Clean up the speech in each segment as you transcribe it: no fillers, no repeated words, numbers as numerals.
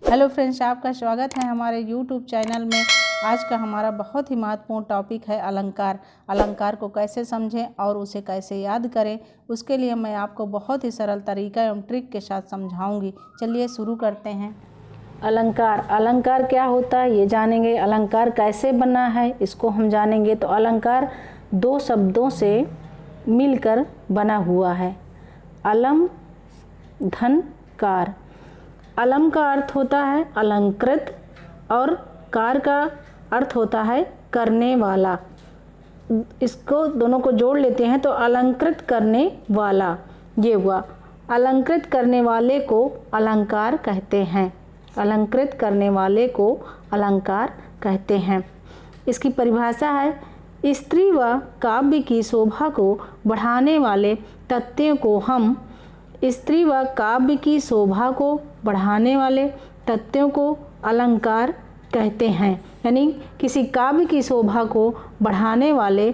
Hello friends, आपका स्वागत है हमारे यूट्यूब चैनल में। आज का हमारा बहुत ही महत्वपूर्ण टॉपिक है अलंकार। अलंकार को कैसे समझें और उसे कैसे याद करें, उसके लिए मैं आपको बहुत ही सरल तरीका एवं ट्रिक के साथ समझाऊंगी। चलिए शुरू करते हैं। अलंकार क्या होता है ये जानेंगे। अलंकार कैसे बना है इसको हम जानेंगे। तो अलंकार दो शब्दों से मिलकर बना हुआ है। अलम धन कार। अलम का अर्थ होता है अलंकृत और कार का अर्थ होता है करने वाला। इसको दोनों को जोड़ लेते हैं तो अलंकृत करने वाला ये हुआ। अलंकृत करने वाले को अलंकार कहते हैं। अलंकृत करने वाले को अलंकार कहते हैं। इसकी परिभाषा है, स्त्री व काव्य की शोभा को बढ़ाने वाले तथ्यों को हम स्त्री व काव्य की शोभा को बढ़ाने वाले तथ्यों को अलंकार कहते हैं। यानी किसी काव्य की शोभा को बढ़ाने वाले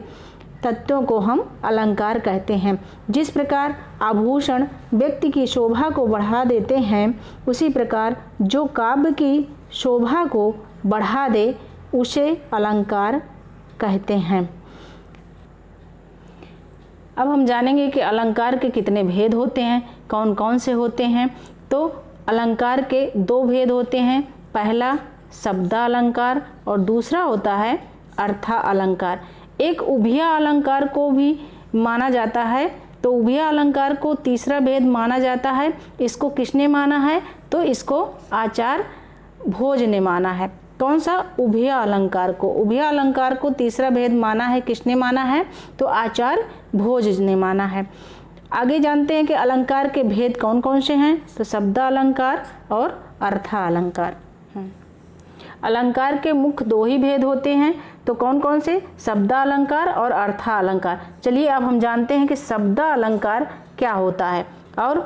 तथ्यों को हम अलंकार कहते हैं। जिस प्रकार आभूषण व्यक्ति की शोभा को बढ़ा देते हैं, उसी प्रकार जो काव्य की शोभा को बढ़ा दे उसे अलंकार कहते हैं। अब हम जानेंगे कि अलंकार के कितने भेद होते हैं, कौन कौन से होते हैं। तो अलंकार के दो भेद होते हैं। पहला शब्दालंकार और दूसरा होता है अर्था अलंकार। एक उभय अलंकार को भी माना जाता है। तो उभय अलंकार को तीसरा भेद माना जाता है। इसको किसने माना है? तो इसको आचार्य भोज ने माना है। कौन सा? उभय अलंकार को। उभय अलंकार को तीसरा भेद माना है। किसने माना है? तो आचार्य भोज ने माना है। आगे जानते हैं कि अलंकार के भेद कौन कौन से हैं। तो शब्दालंकार और अर्था अलंकार। अलंकार के मुख्य दो ही भेद होते हैं। तो कौन कौन से? शब्दालंकार और अर्था अलंकार। चलिए अब हम जानते हैं कि शब्दालंकार क्या होता है। और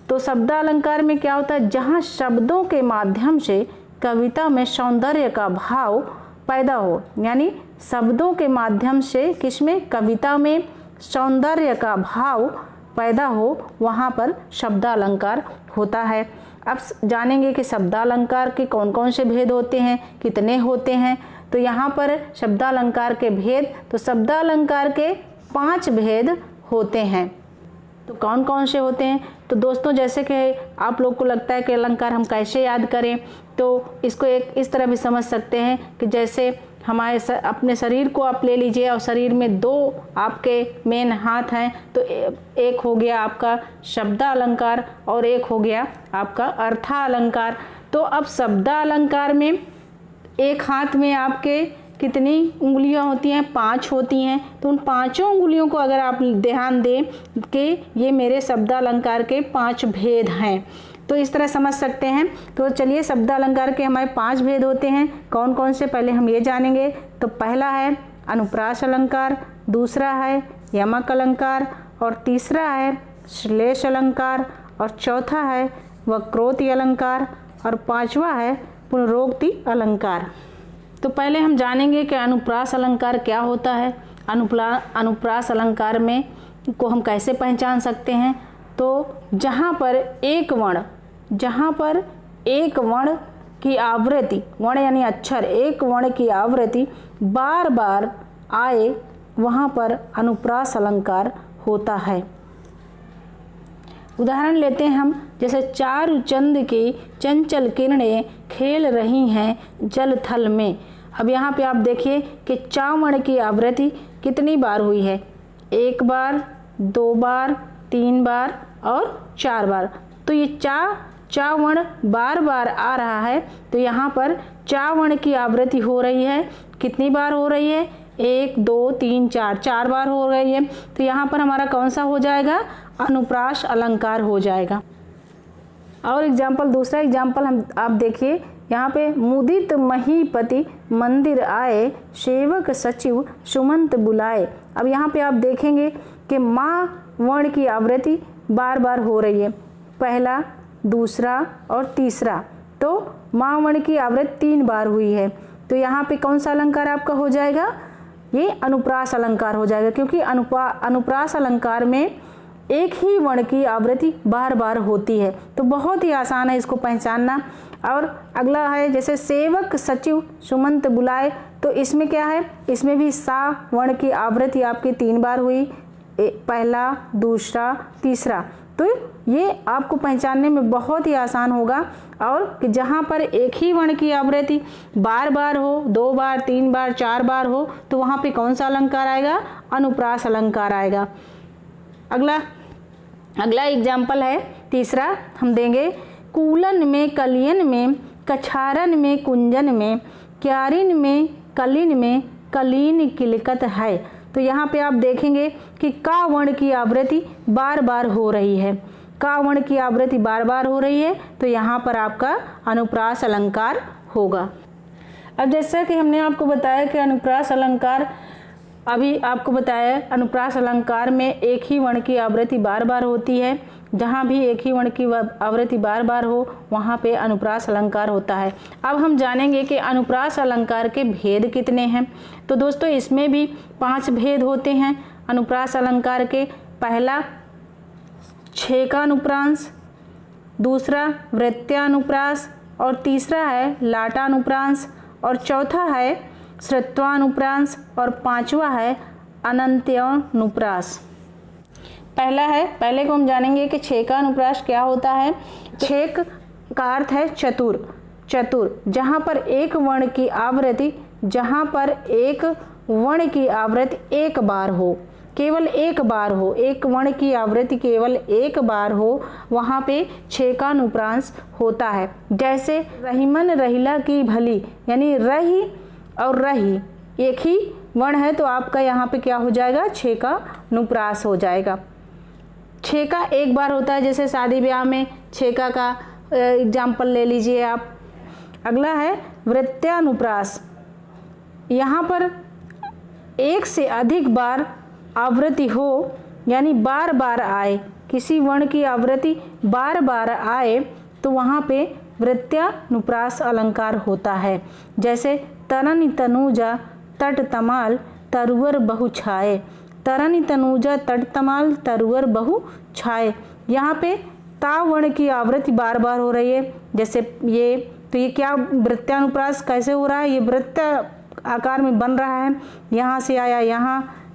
तो शब्दालंकार में क्या होता है? जहाँ शब्दों के माध्यम से कविता में सौंदर्य का भाव पैदा हो। यानी शब्दों के माध्यम से किसमें? कविता में सौंदर्य का भाव पैदा हो, वहाँ पर शब्दालंकार होता है। अब जानेंगे कि शब्दालंकार के कौन कौन से भेद होते हैं, कितने होते हैं। तो यहाँ पर शब्दालंकार के भेद, तो शब्दालंकार के 5 भेद होते हैं। तो कौन कौन से होते हैं? तो दोस्तों, जैसे कि आप लोग को लगता है कि अलंकार हम कैसे याद करें, तो इसको एक इस तरह भी समझ सकते हैं कि जैसे हमारे अपने शरीर को आप ले लीजिए और शरीर में 2 आपके मेन हाथ हैं। तो एक हो गया आपका शब्दालंकार और एक हो गया आपका अर्था अलंकार। तो अब शब्दालंकार में एक हाथ में आपके कितनी उंगलियां होती हैं? 5 होती हैं। तो उन 5 उंगलियों को अगर आप ध्यान दें कि ये मेरे शब्दालंकार के 5 भेद हैं, तो इस तरह समझ सकते हैं। तो चलिए, शब्दालंकार के हमारे 5 भेद होते हैं। कौन कौन से पहले हम ये जानेंगे। तो पहला है अनुप्रास अलंकार, दूसरा है यमक अलंकार और तीसरा है श्लेष अलंकार और चौथा है वक्रोक्ति अलंकार और 5वां है पुनरोक्ति अलंकार। तो पहले हम जानेंगे कि अनुप्रास अलंकार क्या होता है। अनुप्रास अलंकार में को हम कैसे पहचान सकते हैं। तो जहाँ पर एक वर्ण की आवृत्ति, वर्ण यानी अक्षर, एक वर्ण की आवृत्ति बार बार आए, वहाँ पर अनुप्रास अलंकार होता है। उदाहरण लेते हैं हम, जैसे चारु चंद की चंचल किरणें खेल रही हैं जल थल में। अब यहाँ पे आप देखिए कि चा वर्ण की आवृत्ति कितनी बार हुई है? 1 बार, 2 बार, 3 बार और 4 बार। तो ये चा वर्ण बार बार आ रहा है। तो यहाँ पर चा वर्ण की आवृत्ति हो रही है। कितनी बार हो रही है? 1, 2, 3, 4 बार हो रही है। तो यहाँ पर हमारा कौन सा हो जाएगा? अनुप्रास अलंकार हो जाएगा। और दूसरा एग्जाम्पल आप देखिए, यहाँ पे मुदित महीपति मंदिर आए, सेवक सचिव सुमंत बुलाए। अब यहाँ पे आप देखेंगे कि माँ वर्ण की आवृत्ति बार बार हो रही है, पहला, दूसरा और तीसरा। तो माँ वर्ण की आवृत्ति 3 बार हुई है। तो यहाँ पे कौन सा अलंकार आपका हो जाएगा? ये अनुप्रास अलंकार हो जाएगा, क्योंकि अनुप्रास अलंकार में एक ही वर्ण की आवृत्ति बार बार होती है। तो बहुत ही आसान है इसको पहचानना। और अगला है जैसे सेवक सचिव सुमंत बुलाए, तो इसमें क्या है, इसमें भी सा वर्ण की आवृत्ति आपकी 3 बार हुई, पहला, दूसरा, तीसरा। तो ये आपको पहचानने में बहुत ही आसान होगा। और कि जहाँ पर एक ही वर्ण की आवृत्ति बार बार हो, 2 बार, 3 बार, 4 बार हो, तो वहाँ पे कौन सा अलंकार आएगा, अनुप्रास अलंकार आएगा। अगला एग्जाम्पल है तीसरा हम देंगे, कूलन में, कलियन में, कछारन में, कुंजन में, क्यारिन में, कलिन में, कलीन किलकत है। तो यहाँ पे आप देखेंगे कि का वर्ण की आवृत्ति बार बार हो रही है, का वर्ण की आवृत्ति बार बार हो रही है, तो यहाँ पर आपका अनुप्रास अलंकार होगा। अब जैसा कि हमने आपको बताया कि अनुप्रास अलंकार, अभी आपको बताया अनुप्रास अलंकार में एक ही वर्ण की आवृत्ति बार बार होती है। जहाँ भी एक ही वर्ण की आवृत्ति बार बार हो वहाँ पे अनुप्रास अलंकार होता है। अब हम जानेंगे कि अनुप्रास अलंकार के भेद कितने हैं। तो दोस्तों इसमें भी 5 भेद होते हैं अनुप्रास अलंकार के। पहला छेकानुप्रास, दूसरा वृत्त्यानुप्रास, और तीसरा है लाटानुप्रास, और चौथा है श्रुत्वानुप्रास, और 5वां है अनंत्यानुप्रास। पहले को हम जानेंगे कि छेकानुप्रास क्या होता है। छेक का अर्थ है चतुर, जहाँ पर एक वर्ण की आवृत्ति एक बार हो, केवल एक बार हो, एक वर्ण की आवृत्ति केवल एक बार हो, वहाँ पे छेकानुप्रास होता है। जैसे रहीमन रहीला की भली, यानी रही और रही एक ही वर्ण है, तो आपका यहाँ पे क्या हो जाएगा, छेकानुप्रास हो जाएगा। छेका एक बार होता है, जैसे शादी ब्याह में छेका का एग्जाम्पल ले लीजिए आप। अगला है वृत्त्यानुप्रास, यहाँ पर एक से अधिक बार आवृत्ति हो, यानी बार बार आए, किसी वर्ण की आवृत्ति बार बार आए, तो वहाँ पे वृत्त्यानुप्रास अलंकार होता है। जैसे तरनि तनूजा तट तमाल तरुवर बहु छाए, तरनि तनूजा तट तमाल तरुवर बहु छाए। यहाँ पे ता वर्ण की आवृत्ति बार बार हो रही है। जैसे ये, तो ये क्या वृत्त्यानुप्रास कैसे हो रहा है, ये वृत्त आकार में बन रहा है। यहाँ से आया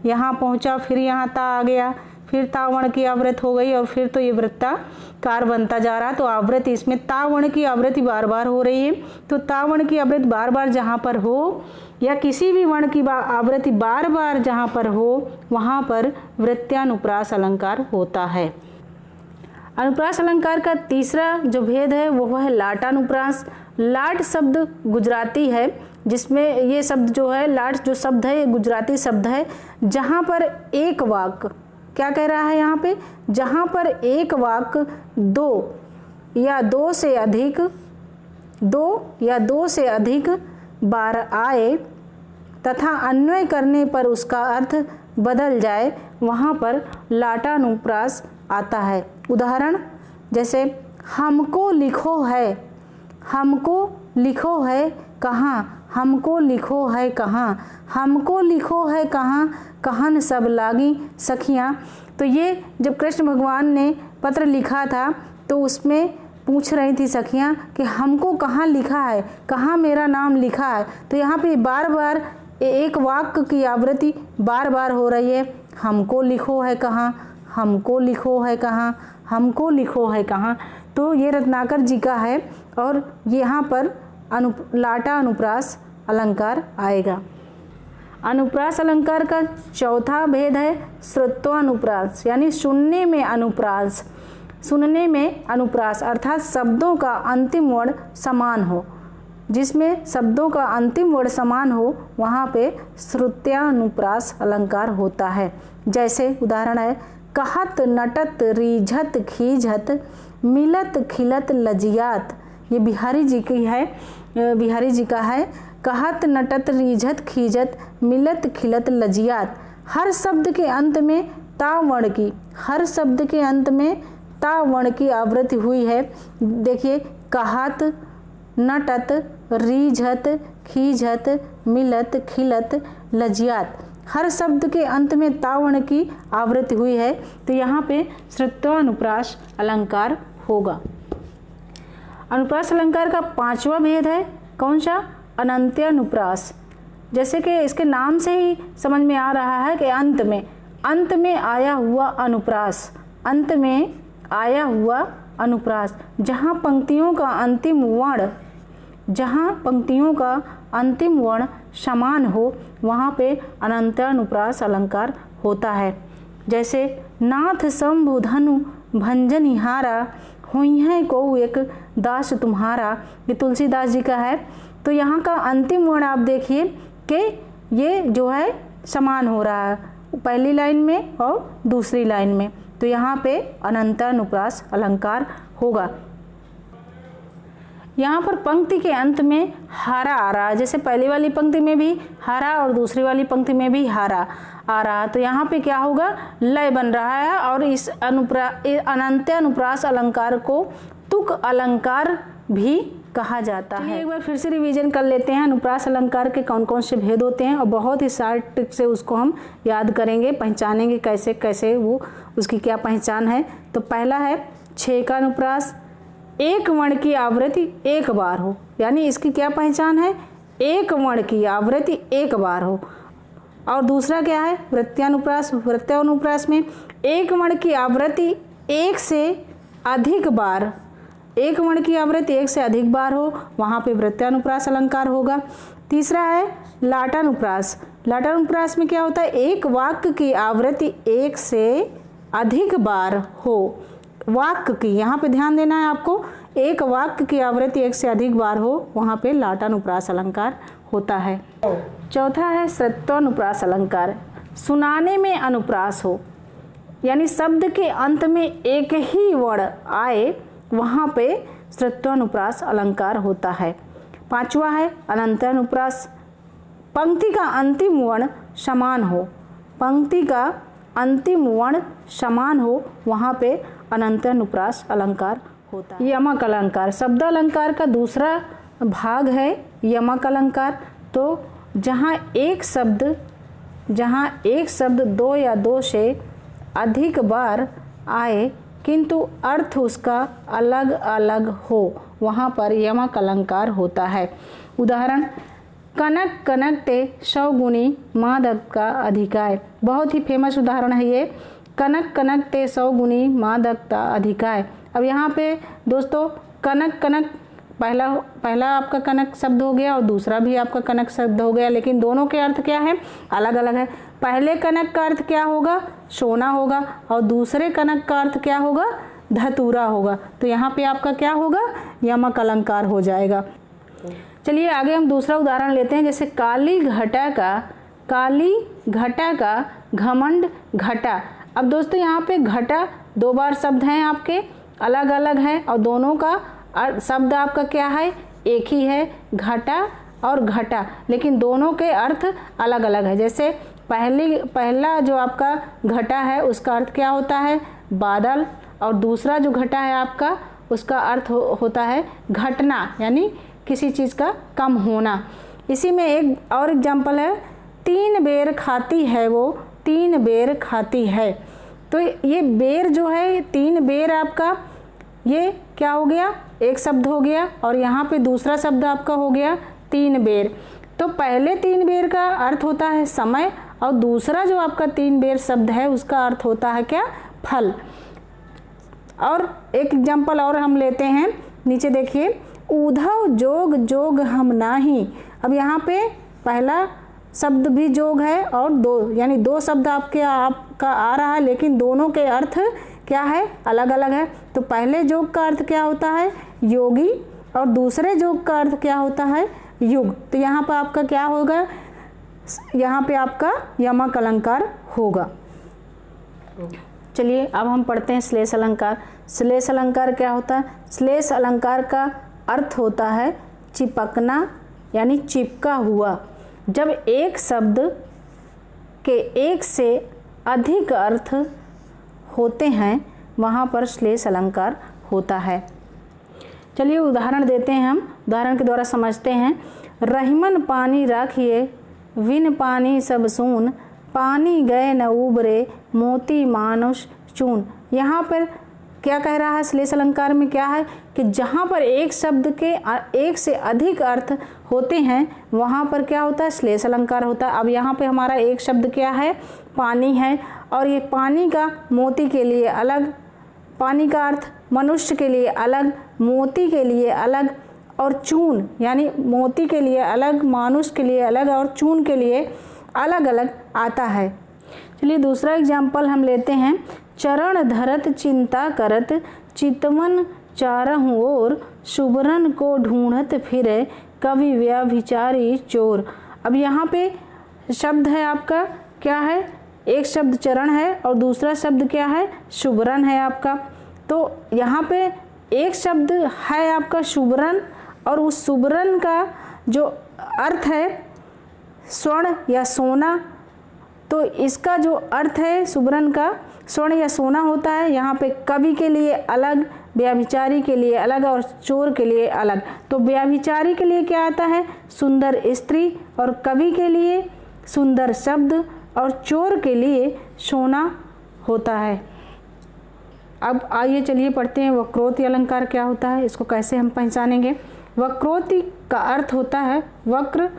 यहाँ पहुँचा, फिर यहाँ ता आ गया, फिर ता वर्ण की आवृत्ति हो गई, और फिर तो ये वृत्ताकार बनता जा रहा है। तो आवृत्ति इसमें ता वर्ण की आवृत्ति बार बार हो रही है। तो ता वर्ण की आवृत्ति बार बार जहाँ पर हो, या किसी भी वर्ण की आवृत्ति बार बार जहाँ पर हो, वहाँ पर वृत्त्यानुप्रास अलंकार होता है। अनुप्रास अलंकार का तीसरा जो भेद है वो है लाटानुप्रास। लाट शब्द गुजराती है, जिसमें ये शब्द जो है, लाट जो शब्द है ये गुजराती शब्द है। जहाँ पर एक वाक्य, क्या कह रहा है यहाँ पे, जहाँ पर एक वाक्य दो या दो से अधिक बार आए तथा अन्वय करने पर उसका अर्थ बदल जाए, वहाँ पर लाटानुप्रास आता है। उदाहरण जैसे हमको लिखो है कहाँ, हमको लिखो है कहाँ, हमको लिखो है कहाँ, कहन सब लागी सखियाँ। तो ये जब कृष्ण भगवान ने पत्र लिखा था तो उसमें पूछ रही थी सखियाँ कि हमको कहाँ लिखा है, कहाँ मेरा नाम लिखा है। तो यहाँ पे बार बार एक वाक्य की आवृत्ति बार बार हो रही है, हमको लिखो है कहाँ, हमको लिखो है कहाँ, हमको लिखो है कहाँ। तो ये रत्नाकर जी का है, और यहाँ पर लाटा अनुप्रास अलंकार आएगा। अनुप्रास अलंकार का चौथा भेद है श्रुत्वानुप्रास, यानी सुनने में अनुप्रास। सुनने में अनुप्रास अर्थात शब्दों का अंतिम वर्ण समान हो, जिसमें शब्दों का अंतिम वर्ण समान हो, वहाँ पे श्रुत्यानुप्रास अलंकार होता है। जैसे उदाहरण है कहत नटत रीझत खीझत मिलत खिलत लजियात। ये बिहारी जी की है, बिहारी जी का है। कहत नटत रीझत खीझत मिलत खिलत लजियात। हर शब्द के अंत में ता वर्ण की, हर शब्द के अंत में ता वर्ण की आवृत्ति हुई है। देखिए कहत नटत रीझत खीझत मिलत खिलत लजियात। हर शब्द के अंत में तावर्ण की आवृत्ति हुई है, तो यहाँ पे श्रुत्वानुप्रास अलंकार होगा। अनुप्रास अलंकार का 5वां भेद है कौन सा? अनंत्यानुप्रास। जैसे कि इसके नाम से ही समझ में आ रहा है कि अंत में आया हुआ अनुप्रास, अंत में आया हुआ अनुप्रास, जहाँ पंक्तियों का अंतिम वर्ण समान हो वहाँ पे अनंत्यानुप्रास अलंकार होता है। जैसे नाथ शंभु धनु भंजनिहारा हुई है को एक दास तुम्हारा, ये तुलसीदास जी का है। तो यहाँ का अंतिम वर्ण आप देखिए कि ये जो है समान हो रहा है पहली लाइन में और दूसरी लाइन में, तो यहाँ पे अनंत्यानुप्रास अलंकार होगा। यहाँ पर पंक्ति के अंत में हारा आ रहा है, जैसे पहली वाली पंक्ति में भी हारा और दूसरी वाली पंक्ति में भी हारा आ रहा है, तो यहाँ पे क्या होगा? लय बन रहा है। और इस अनंत्यानुप्रास अलंकार को तुक अलंकार भी कहा जाता है। एक बार फिर से रिवीजन कर लेते हैं अनुप्रास अलंकार के कौन कौन से भेद होते हैं, और बहुत ही शार्ट ट्रिक से उसको हम याद करेंगे, पहचानेंगे कैसे कैसे वो उसकी क्या पहचान है। तो पहला है छः का अनुप्रास, एक वर्ण की आवृत्ति एक बार हो, यानी इसकी क्या पहचान है? एक वर्ण की आवृत्ति एक बार हो। और दूसरा क्या है? वृत्त्यानुप्रास। वृत्त्यानुप्रास में एक वर्ण की आवृत्ति एक से अधिक बार, एक वर्ण की आवृत्ति एक से अधिक बार हो, वहाँ पे वृत्त्यानुप्रास अलंकार होगा। तीसरा है लाटानुप्रास। लाटानुप्रास में क्या होता है? एक वाक्य की आवृत्ति एक से अधिक बार हो, वाक्य की, यहाँ पे ध्यान देना है आपको, एक वाक्य की आवृत्ति एक से अधिक बार हो, वहाँ पे लाटानुप्रास अलंकार होता है। चौथा है श्रुत्वानुप्रास अलंकार। सुनाने में अनुप्रास हो, यानी शब्द के अंत में एक ही वर्ण आए, वहाँ पे श्रुत्वानुप्रास अलंकार होता है। पांचवा है अनंत्यानुप्रास। पंक्ति का अंतिम वर्ण समान हो, पंक्ति का अंतिम वर्ण समान हो, वहाँ पे अनंत्यानुप्रास अलंकार होता है। यमक अलंकार शब्द अलंकार का दूसरा भाग है यमक अलंकार। तो जहाँ एक शब्द दो या दो से अधिक बार आए किंतु अर्थ उसका अलग अलग हो, वहाँ पर यमक अलंकार होता है। उदाहरण कनक कनकते सौगुनी मादक का अधिकाय, बहुत ही फेमस उदाहरण है ये। कनक कनकते सौगुनी मादकता अधिकाय। अब यहाँ पे दोस्तों कनक कनक पहला आपका कनक शब्द हो गया और दूसरा भी आपका कनक शब्द हो गया, लेकिन दोनों के अर्थ क्या है? अलग अलग है। पहले कनक का अर्थ क्या होगा? सोना होगा, और दूसरे कनक का अर्थ क्या होगा? धतूरा होगा। तो यहाँ पे आपका क्या होगा? यमक अलंकार हो जाएगा। चलिए आगे हम दूसरा उदाहरण लेते हैं। जैसे काली घटा का घमंड घटा। अब दोस्तों यहाँ पे घटा दो बार शब्द हैं आपके, अलग अलग हैं, और दोनों का शब्द आपका क्या है? एक ही है, घटा और घटा, लेकिन दोनों के अर्थ अलग अलग है। जैसे पहला जो आपका घटा है उसका अर्थ क्या होता है? बादल, और दूसरा जो घटा है आपका उसका अर्थ होता है घटना, यानी किसी चीज़ का कम होना। इसी में एक और एग्जाम्पल है, 3 बेर खाती है वो 3 बेर खाती है। तो ये बेर जो है 3 बेर आपका ये क्या हो गया? एक शब्द हो गया, और यहाँ पे दूसरा शब्द आपका हो गया 3 बेर। तो पहले 3 बेर का अर्थ होता है समय, और दूसरा जो आपका 3 बेर शब्द है उसका अर्थ होता है क्या? फल। और एक एग्जाम्पल और हम लेते हैं, नीचे देखिए, उधव जोग जोग हम नाही। अब यहाँ पे पहला शब्द भी जोग है और दो, यानी दो शब्द आपका आ रहा है, लेकिन दोनों के अर्थ क्या है? अलग अलग है। तो पहले जोग का अर्थ क्या होता है? योगी, और दूसरे जोग का अर्थ क्या होता है? युग। तो यहाँ पर आपका क्या होगा? यहाँ पे आपका यमक अलंकार होगा। चलिए अब हम पढ़ते हैं श्लेष अलंकार। श्लेष अलंकार क्या होता है? श्लेष अलंकार का अर्थ होता है चिपकना, यानी चिपका हुआ। जब एक शब्द के एक से अधिक अर्थ होते हैं वहाँ पर श्लेष अलंकार होता है। चलिए उदाहरण देते हैं हम, उदाहरण के द्वारा समझते हैं। रहीमन पानी राखिए विन पानी सब सून, पानी गए न उबरे, मोती मानुष चून। यहाँ पर क्या कह रहा है श्लेष अलंकार में, क्या है कि जहाँ पर एक शब्द के एक से अधिक अर्थ होते हैं वहाँ पर क्या होता है, श्लेष अलंकार होता है। अब यहाँ पे हमारा एक शब्द क्या है, पानी है, और ये पानी का मोती के लिए अलग, पानी का अर्थ मनुष्य के लिए अलग, मोती के लिए अलग, और चून यानी मोती के लिए अलग, मानुष के लिए अलग और चून के लिए अलग अलग आता है। चलिए दूसरा एग्जाम्पल हम लेते हैं। चरण धरत चिंता करत, चितवन चारहु ओर, शुभ्रन को ढूंढत फिरे, कवि व्यभिचारी चोर। अब यहाँ पे शब्द है आपका क्या है, एक शब्द चरण है और दूसरा शब्द क्या है, शुभ्रन है आपका। तो यहाँ पे एक शब्द है आपका शुभ्रन, और उस शुभ्रन का जो अर्थ है स्वर्ण या सोना, तो इसका जो अर्थ है शुभ्रन का स्वर्ण या सोना होता है। यहाँ पे कवि के लिए अलग, व्यभिचारी के लिए अलग और चोर के लिए अलग। तो व्यभिचारी के लिए क्या आता है, सुंदर स्त्री, और कवि के लिए सुंदर शब्द, और चोर के लिए सोना होता है। अब आइए चलिए पढ़ते हैं वक्रोक्ति अलंकार क्या होता है, इसको कैसे हम पहचानेंगे। वक्रोक्ति का अर्थ होता है वक्र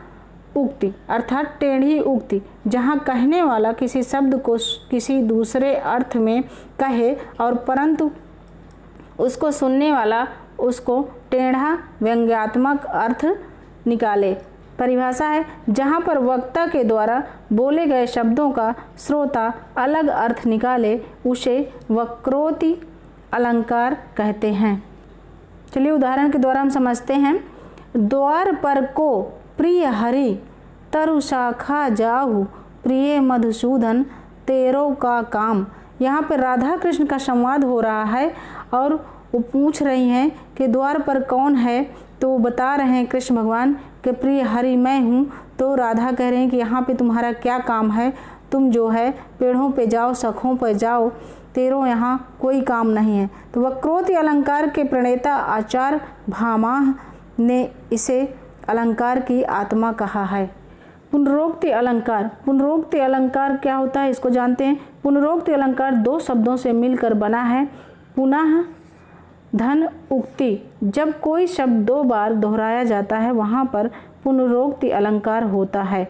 उक्ति अर्थात टेढ़ी उक्ति, जहाँ कहने वाला किसी शब्द को किसी दूसरे अर्थ में कहे और परंतु उसको सुनने वाला उसको टेढ़ा व्यंग्यात्मक अर्थ निकाले। परिभाषा है, जहाँ पर वक्ता के द्वारा बोले गए शब्दों का श्रोता अलग अर्थ निकाले उसे वक्रोक्ति अलंकार कहते हैं। चलिए उदाहरण के द्वारा हम समझते हैं। द्वार पर को प्रिय हरि, तरु शाखा जाहु, प्रिय मधुसूदन, तेरो का काम। यहाँ पर राधा कृष्ण का संवाद हो रहा है और वो पूछ रही हैं कि द्वार पर कौन है, तो वो बता रहे हैं कृष्ण भगवान कि प्रिय हरि मैं हूँ। तो राधा कह रहे हैं कि यहाँ पे तुम्हारा क्या काम है, तुम जो है पेड़ों पे जाओ, सखों पे जाओ, तेरो यहाँ कोई काम नहीं है। तो वक्रोक्ति अलंकार के प्रणेता आचार्य भामह ने इसे अलंकार की आत्मा कहा है। पुनरोक्ति अलंकार, पुनरोक्ति अलंकार क्या होता है इसको जानते हैं। पुनरोक्ति अलंकार दो शब्दों से मिलकर बना है। पुनः धन उक्ति, जब कोई शब्द दो बार दोहराया जाता है वहाँ पर पुनरोक्ति अलंकार होता है।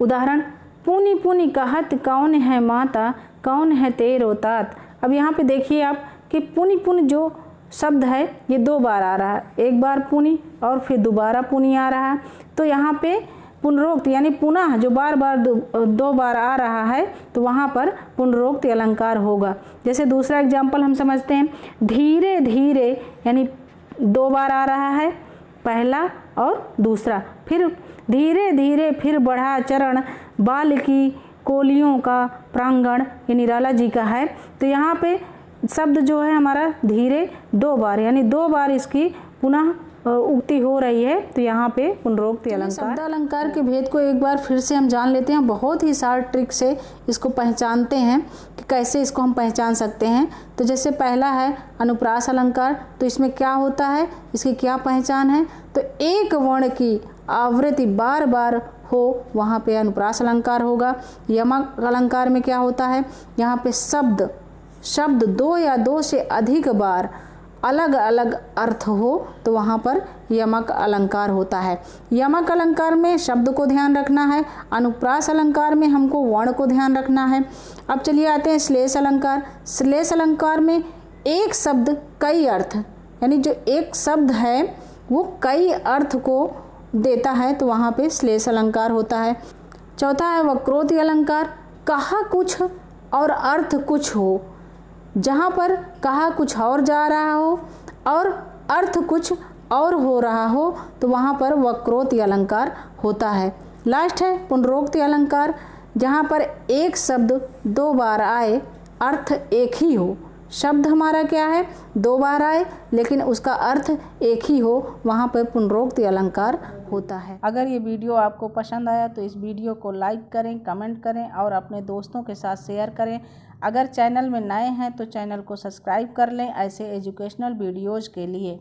उदाहरण, पुनि पुनि कहत कौन है माता, कौन है तेरो तात। अब यहाँ पे देखिए आप कि पुनि पुनि जो शब्द है ये दो बार आ रहा है, एक बार पुनि और फिर दोबारा पुनि आ रहा है। तो यहाँ पे पुनरोक्ति यानी पुनः जो बार बार दो बार आ रहा है तो वहाँ पर पुनरोक्ति अलंकार होगा। जैसे दूसरा एग्जाम्पल हम समझते हैं। धीरे धीरे यानी दो बार आ रहा है, पहला और दूसरा। फिर धीरे धीरे फिर बढ़ा चरण, बाल की कोलियों का प्रांगण, ये निराला जी का है। तो यहाँ पे शब्द जो है हमारा धीरे दो बार यानी दो बार इसकी पुनः उक्ति हो रही है, तो यहाँ पे पुनरोक्ति अलंकार। शब्द अलंकार के भेद को एक बार फिर से हम जान लेते हैं। बहुत ही शार्ट ट्रिक से इसको पहचानते हैं कि कैसे इसको हम पहचान सकते हैं। तो जैसे पहला है अनुप्रास अलंकार, तो इसमें क्या होता है, इसकी क्या पहचान है। तो एक वर्ण की आवृत्ति बार बार हो वहाँ पे अनुप्रास अलंकार होगा। यमक अलंकार में क्या होता है, यहाँ पे शब्द दो या दो से अधिक बार अलग अलग अर्थ हो तो वहाँ पर यमक अलंकार होता है। यमक अलंकार में शब्द को ध्यान रखना है, अनुप्रास अलंकार में हमको वर्ण को ध्यान रखना है। अब चलिए आते हैं श्लेष अलंकार। श्लेष अलंकार में एक शब्द कई अर्थ यानी जो एक शब्द है वो कई अर्थ को देता है, तो वहाँ पे श्लेष अलंकार होता है। चौथा है वक्रोक्ति अलंकार। कहा कुछ और अर्थ कुछ हो, जहाँ पर कहा कुछ और जा रहा हो और अर्थ कुछ और हो रहा हो तो वहाँ पर वक्रोक्ति अलंकार होता है। लास्ट है पुनरोक्ति अलंकार, जहाँ पर एक शब्द दो बार आए, अर्थ एक ही हो। शब्द हमारा क्या है, दो बार आए लेकिन उसका अर्थ एक ही हो, वहाँ पर पुनरोक्ति अलंकार होता है। अगर ये वीडियो आपको पसंद आया तो इस वीडियो को लाइक करें, कमेंट करें और अपने दोस्तों के साथ शेयर करें। अगर चैनल में नए हैं तो चैनल को सब्सक्राइब कर लें ऐसे एजुकेशनल वीडियोज़ के लिए।